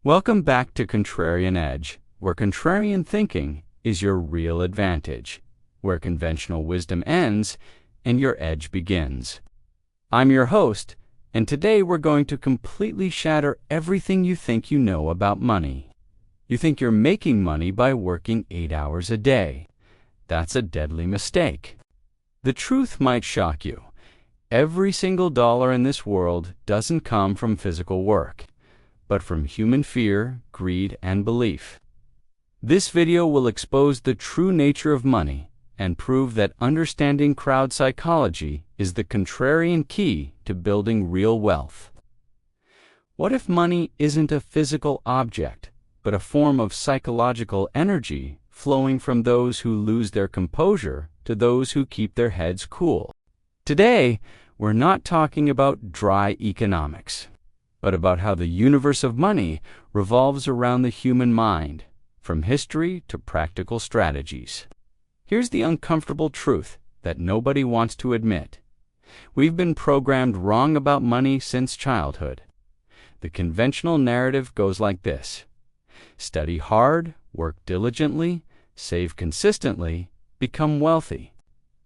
Welcome back to Contrarian Edge, where contrarian thinking is your real advantage, where conventional wisdom ends and your edge begins. I'm your host, and today we're going to completely shatter everything you think you know about money. You think you're making money by working 8 hours a day. That's a deadly mistake. The truth might shock you. Every single dollar in this world doesn't come from physical work, but from human fear, greed, and belief. This video will expose the true nature of money and prove that understanding crowd psychology is the contrarian key to building real wealth. What if money isn't a physical object, but a form of psychological energy flowing from those who lose their composure to those who keep their heads cool? Today, we're not talking about dry economics, but about how the universe of money revolves around the human mind, from history to practical strategies. Here's the uncomfortable truth that nobody wants to admit. We've been programmed wrong about money since childhood. The conventional narrative goes like this: study hard, work diligently, save consistently, become wealthy.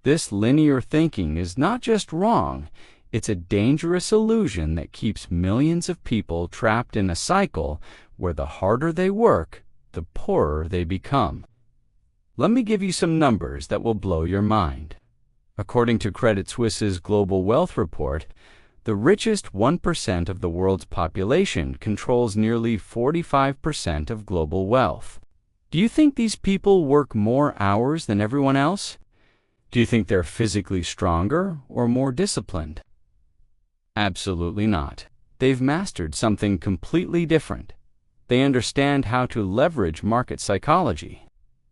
This linear thinking is not just wrong, it's a dangerous illusion that keeps millions of people trapped in a cycle where the harder they work, the poorer they become. Let me give you some numbers that will blow your mind. According to Credit Suisse's Global Wealth Report, the richest 1% of the world's population controls nearly 45% of global wealth. Do you think these people work more hours than everyone else? Do you think they're physically stronger or more disciplined? Absolutely not. They've mastered something completely different. They understand how to leverage market psychology.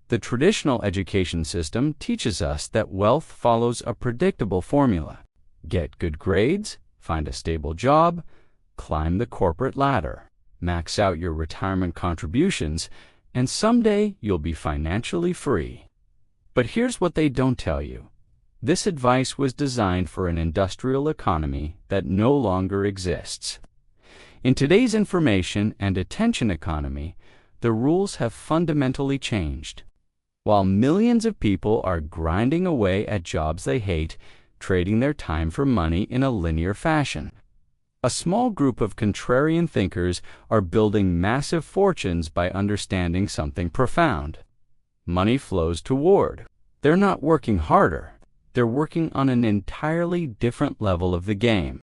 The traditional education system teaches us that wealth follows a predictable formula. Get good grades, find a stable job, climb the corporate ladder, max out your retirement contributions, and someday you'll be financially free. But here's what they don't tell you. This advice was designed for an industrial economy that no longer exists. In today's information and attention economy, the rules have fundamentally changed. While millions of people are grinding away at jobs they hate, trading their time for money in a linear fashion, a small group of contrarian thinkers are building massive fortunes by understanding something profound. Money flows toward. They're not working harder. They're working on an entirely different level of the game.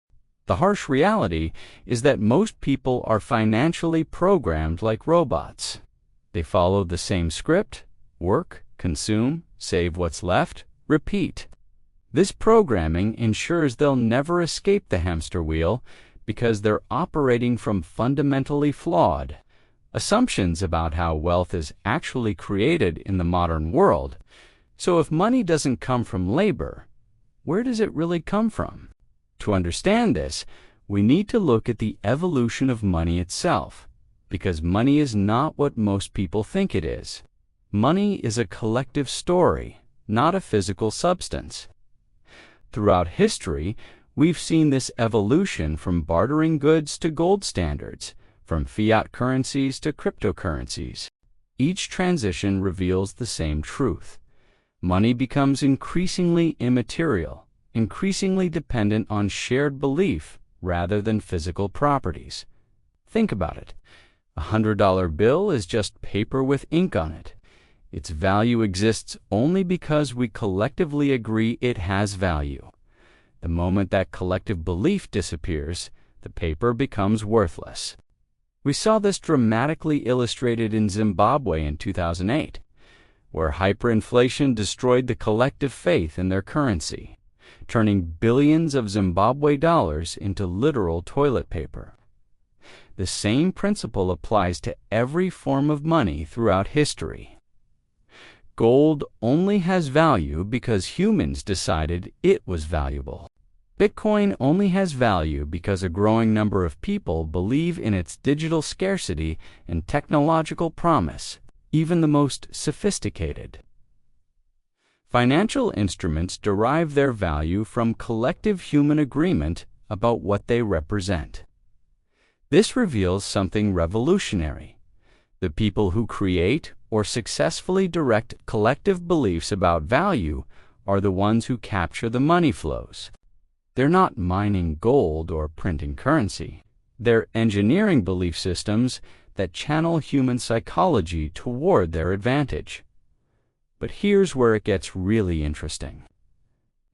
The harsh reality is that most people are financially programmed like robots. They follow the same script: work, consume, save what's left, repeat. This programming ensures they'll never escape the hamster wheel because they're operating from fundamentally flawed assumptions about how wealth is actually created in the modern world. So if money doesn't come from labor, where does it really come from? To understand this, we need to look at the evolution of money itself, because money is not what most people think it is. Money is a collective story, not a physical substance. Throughout history, we've seen this evolution from bartering goods to gold standards, from fiat currencies to cryptocurrencies. Each transition reveals the same truth. Money becomes increasingly immaterial, increasingly dependent on shared belief rather than physical properties. Think about it. A $100 bill is just paper with ink on it. Its value exists only because we collectively agree it has value. The moment that collective belief disappears, the paper becomes worthless. We saw this dramatically illustrated in Zimbabwe in 2008, where hyperinflation destroyed the collective faith in their currency, turning billions of Zimbabwe dollars into literal toilet paper. The same principle applies to every form of money throughout history. Gold only has value because humans decided it was valuable. Bitcoin only has value because a growing number of people believe in its digital scarcity and technological promise, even the most sophisticated. Financial instruments derive their value from collective human agreement about what they represent. This reveals something revolutionary. The people who create or successfully direct collective beliefs about value are the ones who capture the money flows. They're not mining gold or printing currency. They're engineering belief systems that channel human psychology toward their advantage. But here's where it gets really interesting.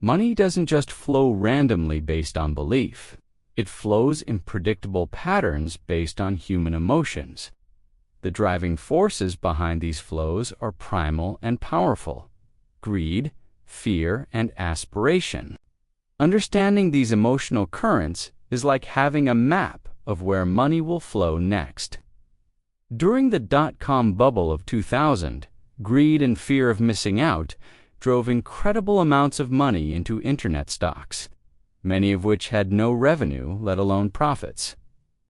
Money doesn't just flow randomly based on belief. It flows in predictable patterns based on human emotions. The driving forces behind these flows are primal and powerful: greed, fear, and aspiration. Understanding these emotional currents is like having a map of where money will flow next. During the dot-com bubble of 2000, greed and fear of missing out drove incredible amounts of money into internet stocks, many of which had no revenue, let alone profits.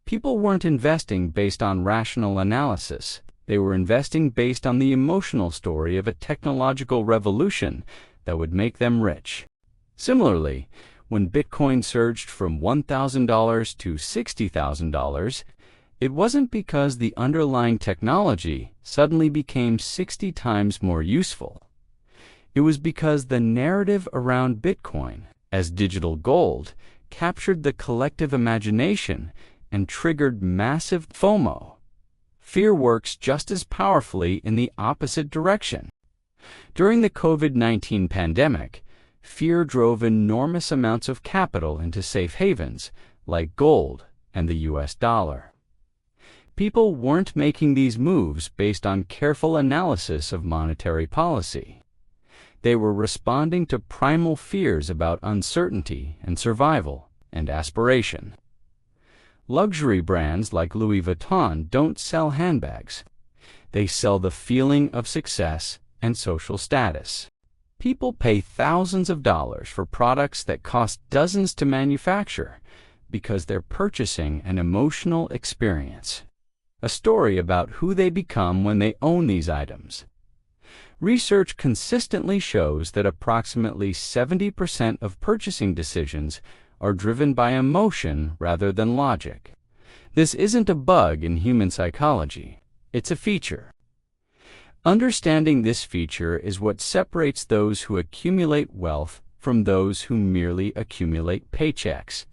People weren't investing based on rational analysis. They were investing based on the emotional story of a technological revolution that would make them rich. Similarly, when Bitcoin surged from $1,000 to $60,000, it wasn't because the underlying technology suddenly became 60 times more useful. It was because the narrative around Bitcoin as digital gold captured the collective imagination and triggered massive FOMO. Fear works just as powerfully in the opposite direction. During the COVID-19 pandemic, fear drove enormous amounts of capital into safe havens like gold and the US dollar. People weren't making these moves based on careful analysis of monetary policy. They were responding to primal fears about uncertainty and survival and aspiration. Luxury brands like Louis Vuitton don't sell handbags. They sell the feeling of success and social status. People pay thousands of dollars for products that cost dozens to manufacture because they're purchasing an emotional experience, a story about who they become when they own these items. Research consistently shows that approximately 70% of purchasing decisions are driven by emotion rather than logic. This isn't a bug in human psychology. It's a feature. Understanding this feature is what separates those who accumulate wealth from those who merely accumulate paychecks.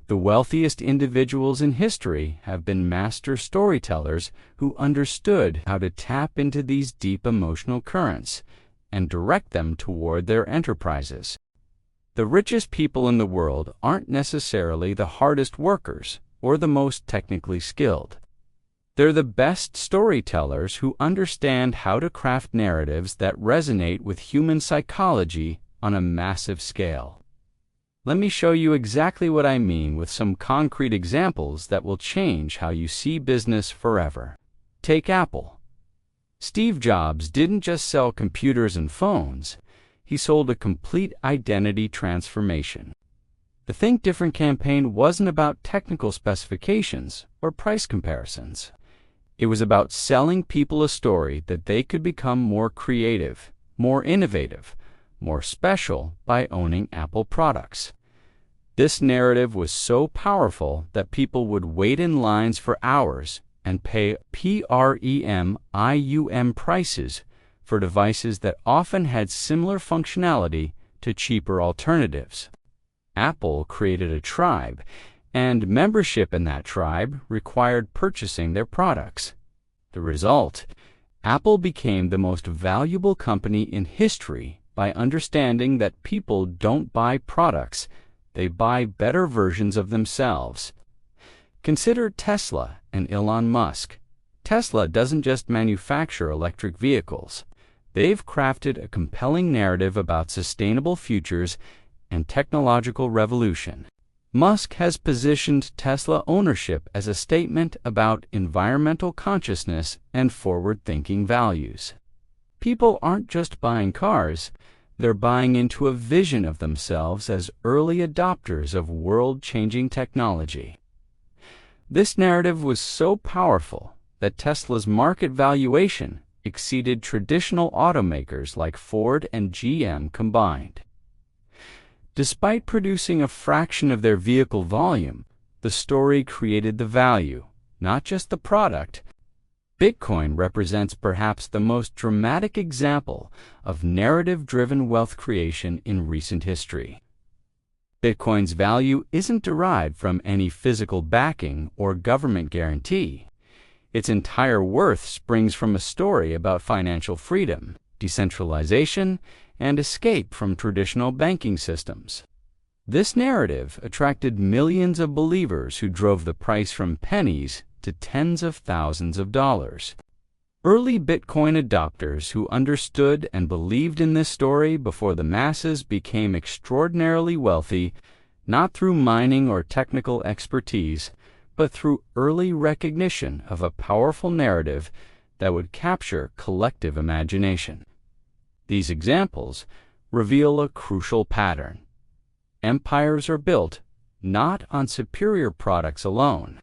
The wealthiest individuals in history have been master storytellers who understood how to tap into these deep emotional currents and direct them toward their enterprises. The richest people in the world aren't necessarily the hardest workers or the most technically skilled. They're the best storytellers who understand how to craft narratives that resonate with human psychology on a massive scale. Let me show you exactly what I mean with some concrete examples that will change how you see business forever. Take Apple. Steve Jobs didn't just sell computers and phones. He sold a complete identity transformation. The Think Different campaign wasn't about technical specifications or price comparisons. It was about selling people a story that they could become more creative, more innovative, more special by owning Apple products. This narrative was so powerful that people would wait in lines for hours and pay premium prices for devices that often had similar functionality to cheaper alternatives. Apple created a tribe, and membership in that tribe required purchasing their products. The result: Apple became the most valuable company in history by understanding that people don't buy products, they buy better versions of themselves. Consider Tesla and Elon Musk. Tesla doesn't just manufacture electric vehicles. They've crafted a compelling narrative about sustainable futures and technological revolution. Musk has positioned Tesla ownership as a statement about environmental consciousness and forward-thinking values. People aren't just buying cars, they're buying into a vision of themselves as early adopters of world-changing technology. This narrative was so powerful that Tesla's market valuation exceeded traditional automakers like Ford and GM combined. Despite producing a fraction of their vehicle volume, The story created the value, not just the product. Bitcoin represents perhaps the most dramatic example of narrative-driven wealth creation in recent history. Bitcoin's value isn't derived from any physical backing or government guarantee. Its entire worth springs from a story about financial freedom, decentralization, and escape from traditional banking systems. This narrative attracted millions of believers who drove the price from pennies to tens of thousands of dollars. Early Bitcoin adopters who understood and believed in this story before the masses became extraordinarily wealthy, not through mining or technical expertise, but through early recognition of a powerful narrative that would capture collective imagination. These examples reveal a crucial pattern. Empires are built not on superior products alone,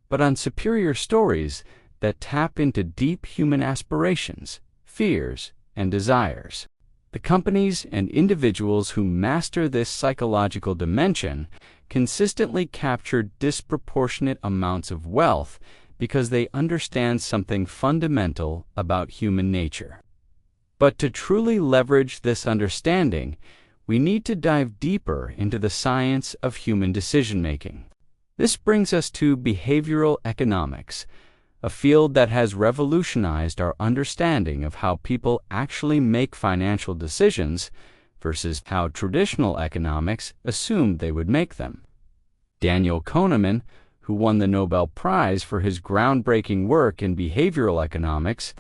but on superior stories that tap into deep human aspirations, fears, and desires. The companies and individuals who master this psychological dimension consistently capture disproportionate amounts of wealth because they understand something fundamental about human nature. But to truly leverage this understanding, we need to dive deeper into the science of human decision-making. This brings us to behavioral economics, a field that has revolutionized our understanding of how people actually make financial decisions versus how traditional economics assumed they would make them. Daniel Kahneman, who won the Nobel Prize for his groundbreaking work in behavioral economics,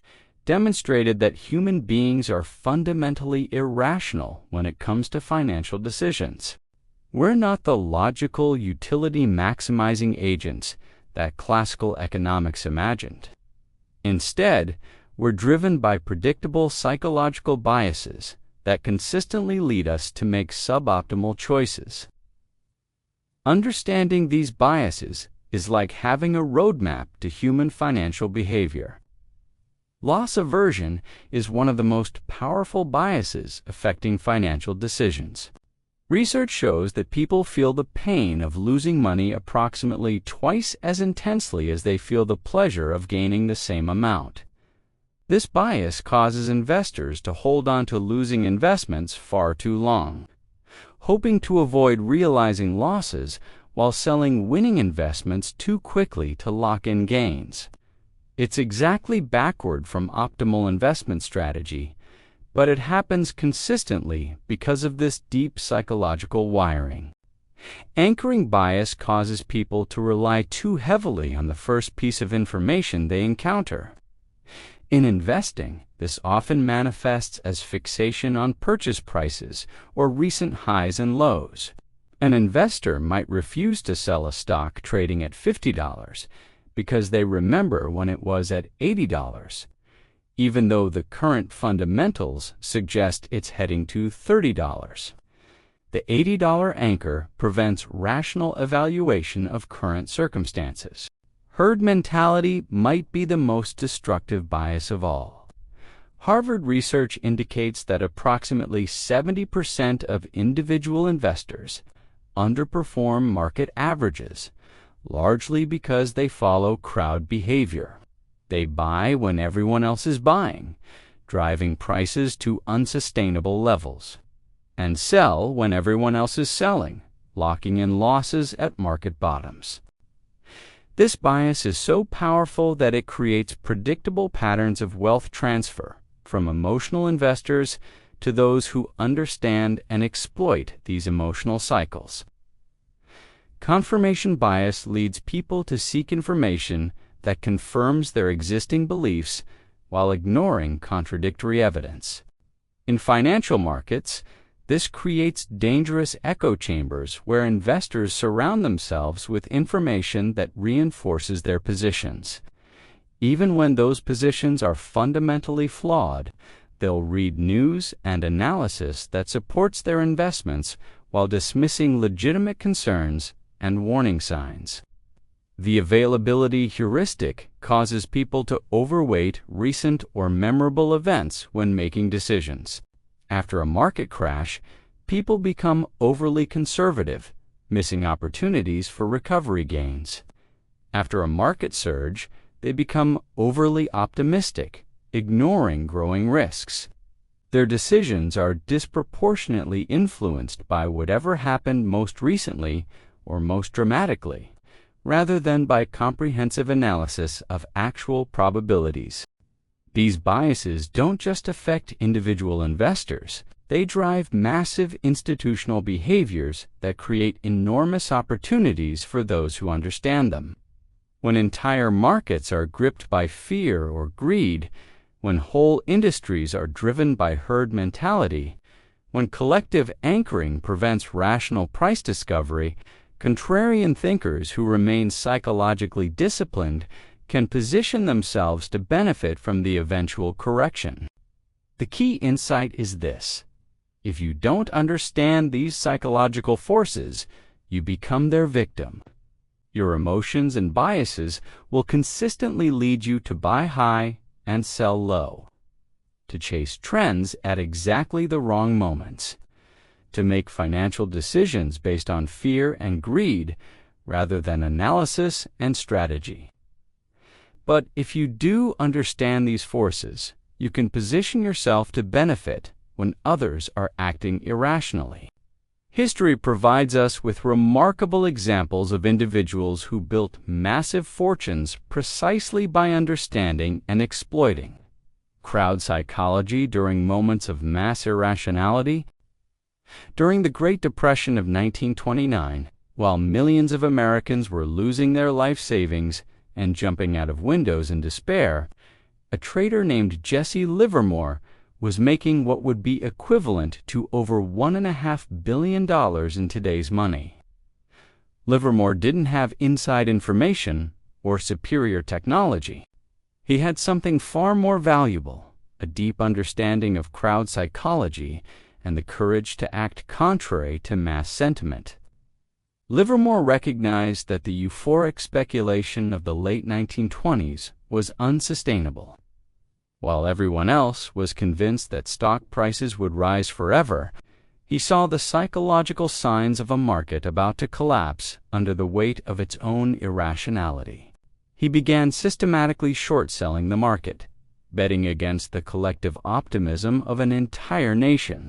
demonstrated that human beings are fundamentally irrational when it comes to financial decisions. We're not the logical, utility-maximizing agents that classical economics imagined. Instead, we're driven by predictable psychological biases that consistently lead us to make suboptimal choices. Understanding these biases is like having a roadmap to human financial behavior. Loss aversion is one of the most powerful biases affecting financial decisions. Research shows that people feel the pain of losing money approximately twice as intensely as they feel the pleasure of gaining the same amount. This bias causes investors to hold on to losing investments far too long, hoping to avoid realizing losses while selling winning investments too quickly to lock in gains. It's exactly backward from optimal investment strategy, but it happens consistently because of this deep psychological wiring. Anchoring bias causes people to rely too heavily on the first piece of information they encounter. In investing, this often manifests as fixation on purchase prices or recent highs and lows. An investor might refuse to sell a stock trading at $50 because they remember when it was at $80, even though the current fundamentals suggest it's heading to $30. The $80 anchor prevents rational evaluation of current circumstances. Herd mentality might be the most destructive bias of all. Harvard research indicates that approximately 70% of individual investors underperform market averages, largely because they follow crowd behavior. They buy when everyone else is buying, driving prices to unsustainable levels, and sell when everyone else is selling, locking in losses at market bottoms. This bias is so powerful that it creates predictable patterns of wealth transfer from emotional investors to those who understand and exploit these emotional cycles. Confirmation bias leads people to seek information that confirms their existing beliefs while ignoring contradictory evidence. In financial markets, this creates dangerous echo chambers where investors surround themselves with information that reinforces their positions. Even when those positions are fundamentally flawed, they'll read news and analysis that supports their investments while dismissing legitimate concerns and warning signs. The availability heuristic causes people to overweight recent or memorable events when making decisions. After a market crash, people become overly conservative, missing opportunities for recovery gains. After a market surge, they become overly optimistic, ignoring growing risks. Their decisions are disproportionately influenced by whatever happened most recently or most dramatically, rather than by comprehensive analysis of actual probabilities. These biases don't just affect individual investors. They drive massive institutional behaviors that create enormous opportunities for those who understand them. When entire markets are gripped by fear or greed, when whole industries are driven by herd mentality, when collective anchoring prevents rational price discovery, contrarian thinkers who remain psychologically disciplined can position themselves to benefit from the eventual correction. The key insight is this: if you don't understand these psychological forces, you become their victim. Your emotions and biases will consistently lead you to buy high and sell low, to chase trends at exactly the wrong moments, to make financial decisions based on fear and greed rather than analysis and strategy. But if you do understand these forces, you can position yourself to benefit when others are acting irrationally. History provides us with remarkable examples of individuals who built massive fortunes precisely by understanding and exploiting crowd psychology during moments of mass irrationality. During the Great Depression of 1929, while millions of Americans were losing their life savings and jumping out of windows in despair, a trader named Jesse Livermore was making what would be equivalent to over $1.5 billion in today's money. Livermore didn't have inside information or superior technology. He had something far more valuable: a deep understanding of crowd psychology and the courage to act contrary to mass sentiment. Livermore recognized that the euphoric speculation of the late 1920s was unsustainable. While everyone else was convinced that stock prices would rise forever, he saw the psychological signs of a market about to collapse under the weight of its own irrationality. He began systematically short-selling the market, betting against the collective optimism of an entire nation.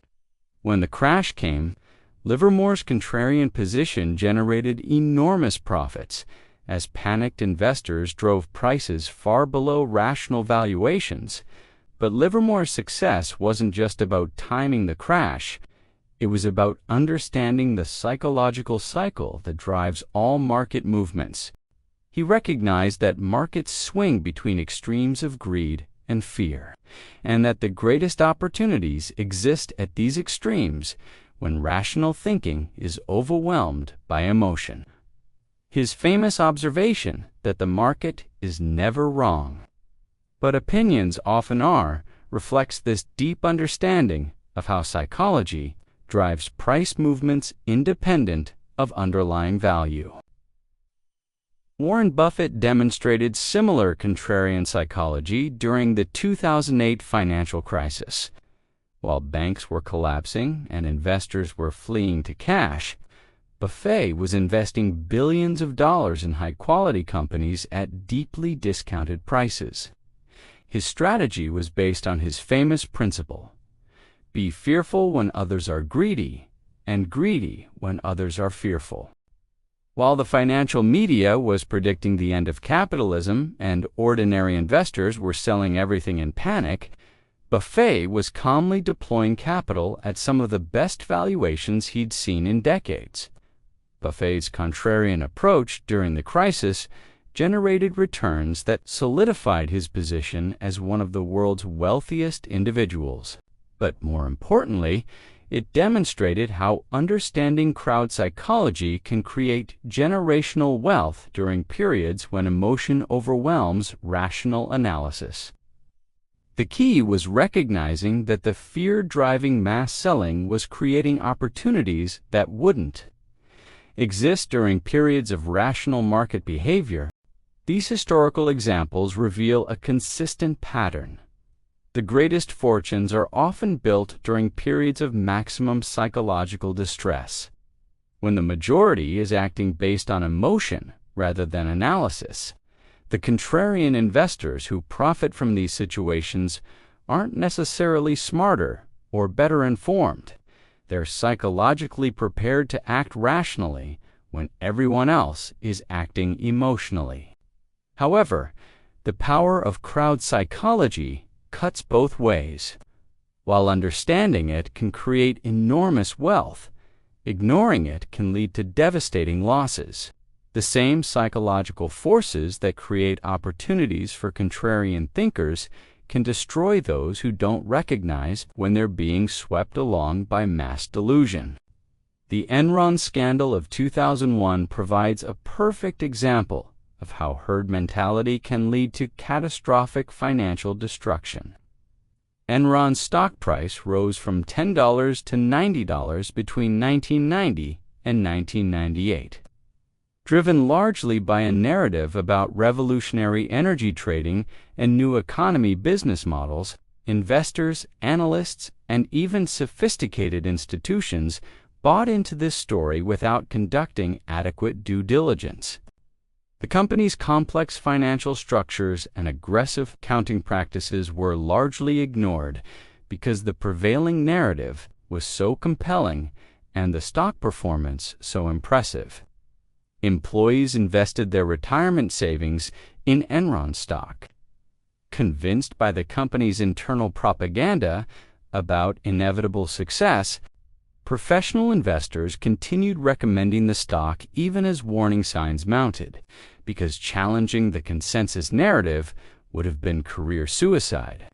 When the crash came, Livermore's contrarian position generated enormous profits, as panicked investors drove prices far below rational valuations. But Livermore's success wasn't just about timing the crash. It was about understanding the psychological cycle that drives all market movements. He recognized that markets swing between extremes of greed and fear, and that the greatest opportunities exist at these extremes when rational thinking is overwhelmed by emotion. His famous observation that the market is never wrong, but opinions often are, reflects this deep understanding of how psychology drives price movements independent of underlying value. Warren Buffett demonstrated similar contrarian psychology during the 2008 financial crisis. While banks were collapsing and investors were fleeing to cash, Buffett was investing billions of dollars in high-quality companies at deeply discounted prices. His strategy was based on his famous principle: be fearful when others are greedy, and greedy when others are fearful. While the financial media was predicting the end of capitalism and ordinary investors were selling everything in panic, Buffett was calmly deploying capital at some of the best valuations he'd seen in decades. Buffett's contrarian approach during the crisis generated returns that solidified his position as one of the world's wealthiest individuals. But more importantly, it demonstrated how understanding crowd psychology can create generational wealth during periods when emotion overwhelms rational analysis. The key was recognizing that the fear-driving mass selling was creating opportunities that wouldn't exist during periods of rational market behavior. These historical examples reveal a consistent pattern. The greatest fortunes are often built during periods of maximum psychological distress. when the majority is acting based on emotion rather than analysis. The contrarian investors who profit from these situations aren't necessarily smarter or better informed. They're psychologically prepared to act rationally when everyone else is acting emotionally. However, the power of crowd psychology cuts both ways. While understanding it can create enormous wealth, ignoring it can lead to devastating losses. The same psychological forces that create opportunities for contrarian thinkers can destroy those who don't recognize when they're being swept along by mass delusion. The Enron scandal of 2001 provides a perfect example of how herd mentality can lead to catastrophic financial destruction. Enron's stock price rose from $10 to $90 between 1990 and 1998. Driven largely by a narrative about revolutionary energy trading and new economy business models, investors, analysts, and even sophisticated institutions bought into this story without conducting adequate due diligence. The company's complex financial structures and aggressive accounting practices were largely ignored because the prevailing narrative was so compelling and the stock performance so impressive. Employees invested their retirement savings in Enron stock. Convinced by the company's internal propaganda about inevitable success, professional investors continued recommending the stock even as warning signs mounted, because challenging the consensus narrative would have been career suicide.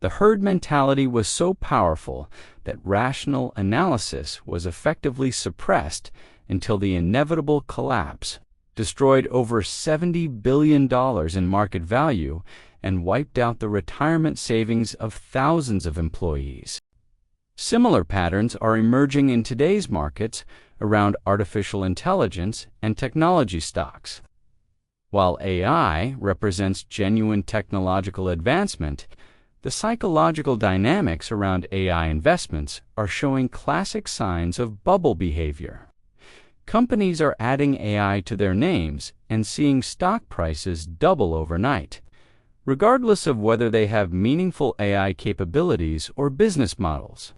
The herd mentality was so powerful that rational analysis was effectively suppressed until the inevitable collapse destroyed over $70 billion in market value and wiped out the retirement savings of thousands of employees. Similar patterns are emerging in today's markets around artificial intelligence and technology stocks. While AI represents genuine technological advancement, the psychological dynamics around AI investments are showing classic signs of bubble behavior. Companies are adding AI to their names and seeing stock prices double overnight, regardless of whether they have meaningful AI capabilities or business models.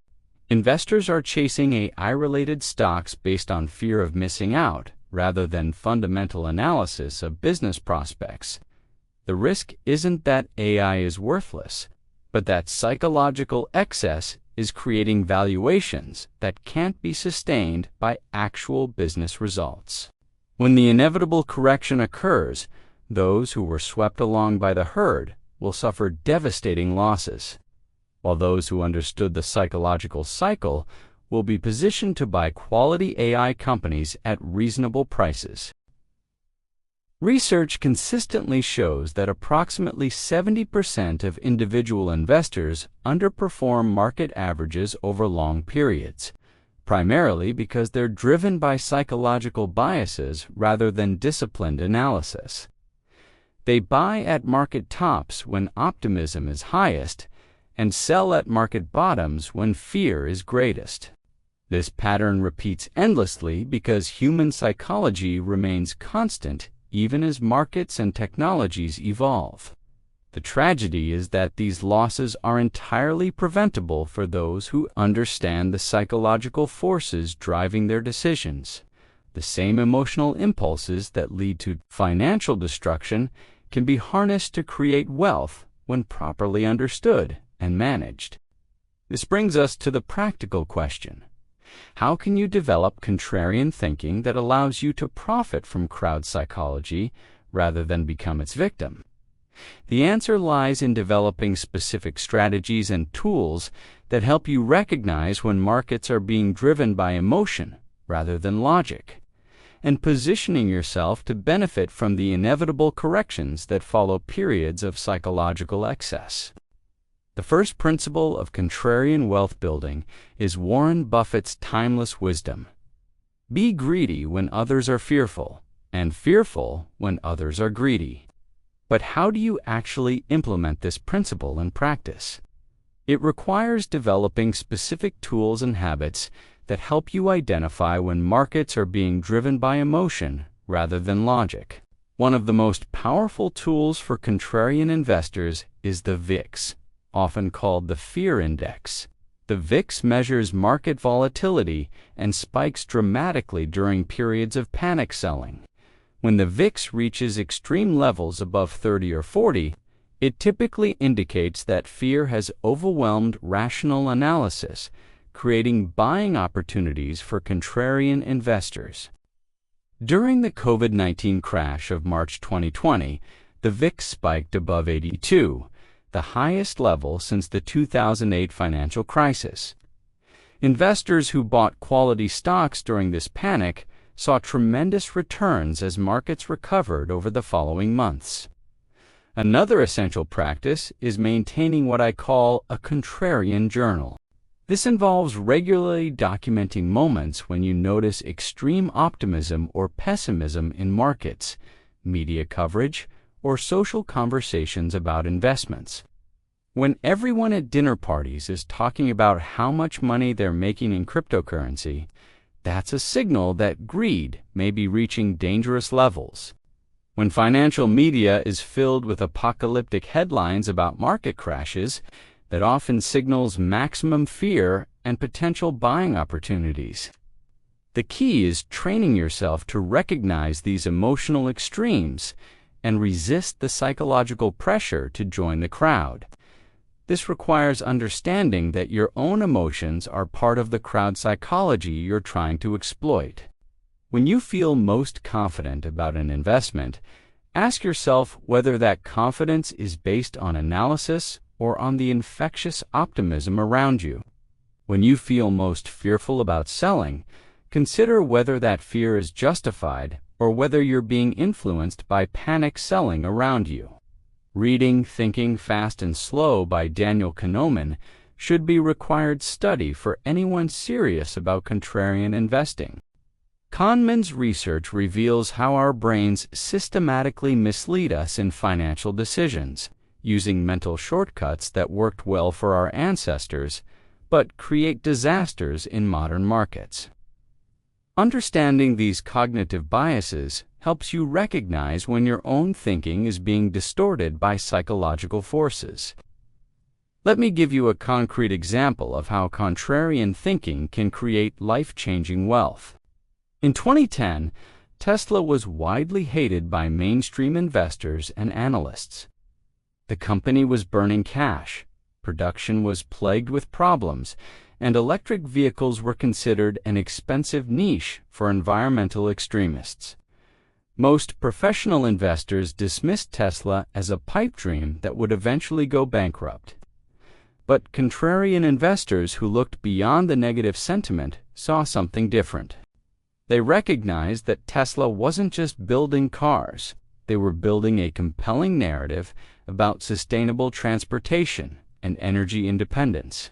Investors are chasing AI-related stocks based on fear of missing out rather than fundamental analysis of business prospects. The risk isn't that AI is worthless, but that psychological excess is creating valuations that can't be sustained by actual business results. When the inevitable correction occurs, those who were swept along by the herd will suffer devastating losses, while those who understood the psychological cycle will be positioned to buy quality AI companies at reasonable prices. Research consistently shows that approximately 70% of individual investors underperform market averages over long periods, primarily because they're driven by psychological biases rather than disciplined analysis. They buy at market tops when optimism is highest and sell at market bottoms when fear is greatest. This pattern repeats endlessly because human psychology remains constant even as markets and technologies evolve. The tragedy is that these losses are entirely preventable for those who understand the psychological forces driving their decisions. The same emotional impulses that lead to financial destruction can be harnessed to create wealth when properly understood and managed. This brings us to the practical question. How can you develop contrarian thinking that allows you to profit from crowd psychology rather than become its victim? The answer lies in developing specific strategies and tools that help you recognize when markets are being driven by emotion rather than logic, and positioning yourself to benefit from the inevitable corrections that follow periods of psychological excess. The first principle of contrarian wealth building is Warren Buffett's timeless wisdom. Be greedy when others are fearful, and fearful when others are greedy. But how do you actually implement this principle in practice? It requires developing specific tools and habits that help you identify when markets are being driven by emotion rather than logic. One of the most powerful tools for contrarian investors is the VIX, often called the Fear Index. The VIX measures market volatility and spikes dramatically during periods of panic selling. When the VIX reaches extreme levels above 30 or 40, it typically indicates that fear has overwhelmed rational analysis, creating buying opportunities for contrarian investors. During the COVID-19 crash of March 2020, the VIX spiked above 82, the highest level since the 2008 financial crisis. Investors who bought quality stocks during this panic saw tremendous returns as markets recovered over the following months. Another essential practice is maintaining what I call a contrarian journal. This involves regularly documenting moments when you notice extreme optimism or pessimism in markets, media coverage, or social conversations about investments. When everyone at dinner parties is talking about how much money they're making in cryptocurrency, that's a signal that greed may be reaching dangerous levels. When financial media is filled with apocalyptic headlines about market crashes, that often signals maximum fear and potential buying opportunities. The key is training yourself to recognize these emotional extremes and resist the psychological pressure to join the crowd. This requires understanding that your own emotions are part of the crowd psychology you're trying to exploit. When you feel most confident about an investment, ask yourself whether that confidence is based on analysis or on the infectious optimism around you. When you feel most fearful about selling, consider whether that fear is justified or whether you're being influenced by panic selling around you. Reading Thinking Fast and Slow by Daniel Kahneman should be required study for anyone serious about contrarian investing. Kahneman's research reveals how our brains systematically mislead us in financial decisions, using mental shortcuts that worked well for our ancestors, but create disasters in modern markets. Understanding these cognitive biases helps you recognize when your own thinking is being distorted by psychological forces. Let me give you a concrete example of how contrarian thinking can create life-changing wealth. In 2010, Tesla was widely hated by mainstream investors and analysts. The company was burning cash, production was plagued with problems, and electric vehicles were considered an expensive niche for environmental extremists. Most professional investors dismissed Tesla as a pipe dream that would eventually go bankrupt. But contrarian investors who looked beyond the negative sentiment saw something different. They recognized that Tesla wasn't just building cars, they were building a compelling narrative about sustainable transportation and energy independence.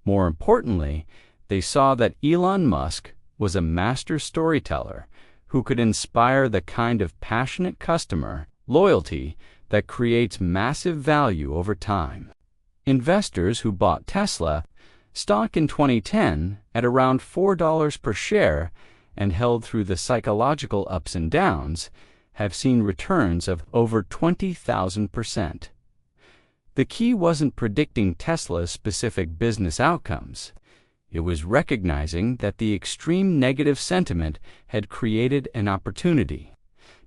More importantly, they saw that Elon Musk was a master storyteller who could inspire the kind of passionate customer loyalty that creates massive value over time. Investors who bought Tesla stock in 2010 at around $4 per share and held through the psychological ups and downs have seen returns of over 20,000%. The key wasn't predicting Tesla's specific business outcomes. It was recognizing that the extreme negative sentiment had created an opportunity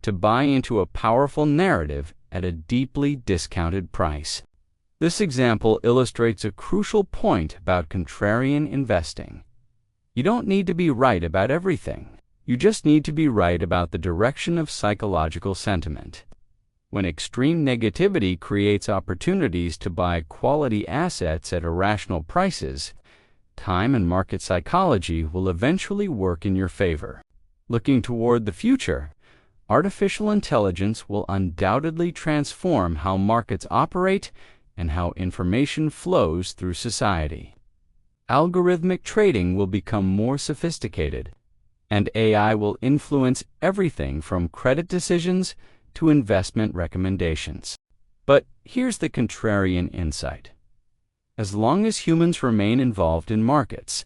to buy into a powerful narrative at a deeply discounted price. This example illustrates a crucial point about contrarian investing. You don't need to be right about everything. You just need to be right about the direction of psychological sentiment. When extreme negativity creates opportunities to buy quality assets at irrational prices, time and market psychology will eventually work in your favor. Looking toward the future, artificial intelligence will undoubtedly transform how markets operate and how information flows through society. Algorithmic trading will become more sophisticated, and AI will influence everything from credit decisions to investment recommendations. But here's the contrarian insight. As long as humans remain involved in markets,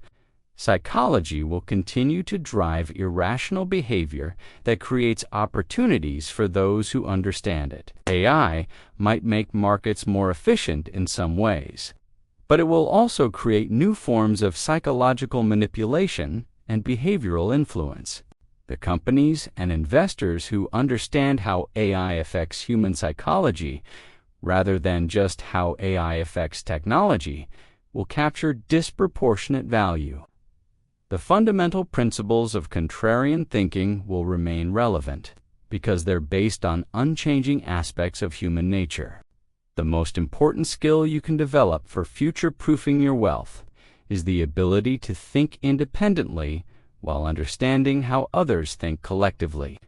Psychology will continue to drive irrational behavior that creates opportunities for those who understand it. AI might make markets more efficient in some ways, but it will also create new forms of psychological manipulation and behavioral influence. The companies and investors who understand how AI affects human psychology, rather than just how AI affects technology, will capture disproportionate value. The fundamental principles of contrarian thinking will remain relevant because they're based on unchanging aspects of human nature. The most important skill you can develop for future-proofing your wealth is the ability to think independently while understanding how others think collectively.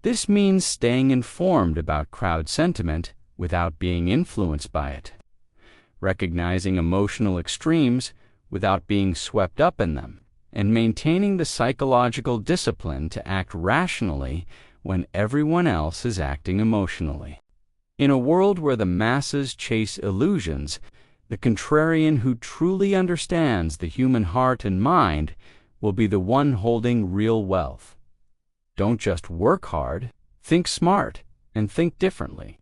This means staying informed about crowd sentiment without being influenced by it, recognizing emotional extremes without being swept up in them, and maintaining the psychological discipline to act rationally when everyone else is acting emotionally. In a world where the masses chase illusions, the contrarian who truly understands the human heart and mind will be the one holding real wealth. Don't just work hard, think smart, and think differently.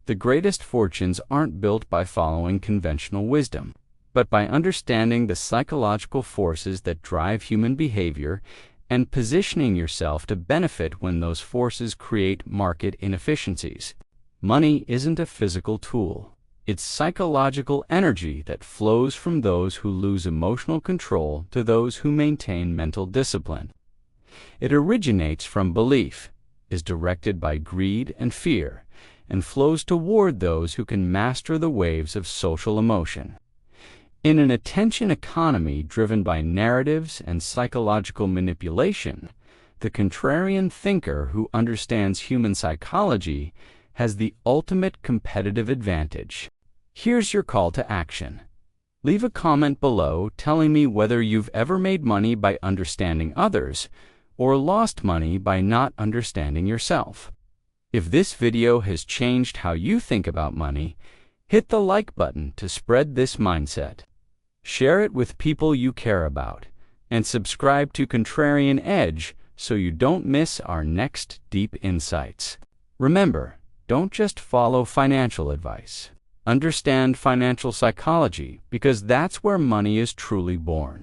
The greatest fortunes aren't built by following conventional wisdom, but by understanding the psychological forces that drive human behavior and positioning yourself to benefit when those forces create market inefficiencies. Money isn't a physical tool. It's psychological energy that flows from those who lose emotional control to those who maintain mental discipline. It originates from belief, is directed by greed and fear, and flows toward those who can master the waves of social emotion. In an attention economy driven by narratives and psychological manipulation, the contrarian thinker who understands human psychology has the ultimate competitive advantage. Here's your call to action. Leave a comment below telling me whether you've ever made money by understanding others or lost money by not understanding yourself. If this video has changed how you think about money, hit the like button to spread this mindset. Share it with people you care about, and subscribe to Contrarian Edge so you don't miss our next deep insights. Remember, don't just follow financial advice. Understand financial psychology because that's where money is truly born.